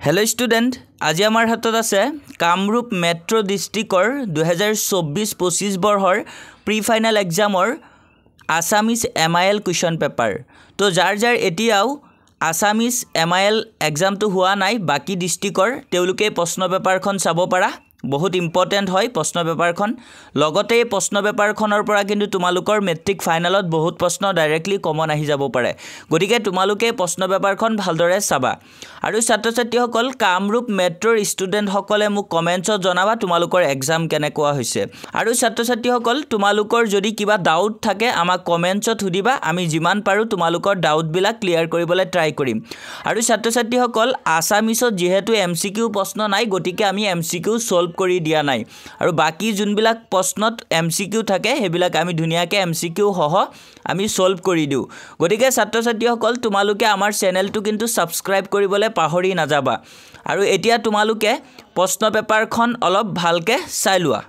Hello student आज आमार हाथत आछे कामरूप मेट्रो डिस्ट्रिक्टर 2024-25 बर्षर प्री फाइनल एग्जामर आसामिज MIL क्वेश्चन पेपर। तो जार जार एतियाओ आसामिज MIL एग्जाम तो हुआ नाई बाकी डिस्ट्रिक्टर तेलुके प्रश्न पेपारखन चाबो पारा बहुत इम्पर्टेन्ट है प्रश्न पेपारखन लगते प्रश्न पेपारखनर परा किन्तु तुमालोकर मेट्रिक फाइनलत बहुत प्रश्न डायरेक्टली कमन आहि जाबो पारे गतिके तुमालोके प्रश्न पेपारखन भालदरे चाबा आरु छात्र छात्रीসকল कामरूप मेट्रोर स्टूडेंट सकले मुक कमेन्ट्सत जनाबा तुमालोकर एग्जाम केनेकुवा होइसे आरु छात्र छात्रीসকল तुमालोकर जदि किबा डाउट थाके आमाक कमेन्ट्सत हुदिबा आमी जिमान पारो तुमालोकर डाउट बिलाक क्लियर करिबले ट्राई करिम आरु छात्र छात्रीসকল आसामिसत जेहेतु MCQ प्रश्न नाइ गतिके आमी MCQ सल्व কৰি দিয়া নাই আৰু বাকি যোনবিলাক প্ৰশ্নত MCQ থাকে হেবিলাক আমি ধুনিয়াকে MCQ হহ আমি সলভ কৰি দিও গতিকে ছাত্ৰ ছাত্ৰীসকল তোমালোকে আমাৰ চেনেলটো কিন্তু সাবস্ক্ৰাইব কৰিবলৈ পাহৰি নাযাবা আৰু এতিয়া তোমালোকে প্ৰশ্ন পেপাৰখন অলপ ভালকে চাই লোৱা।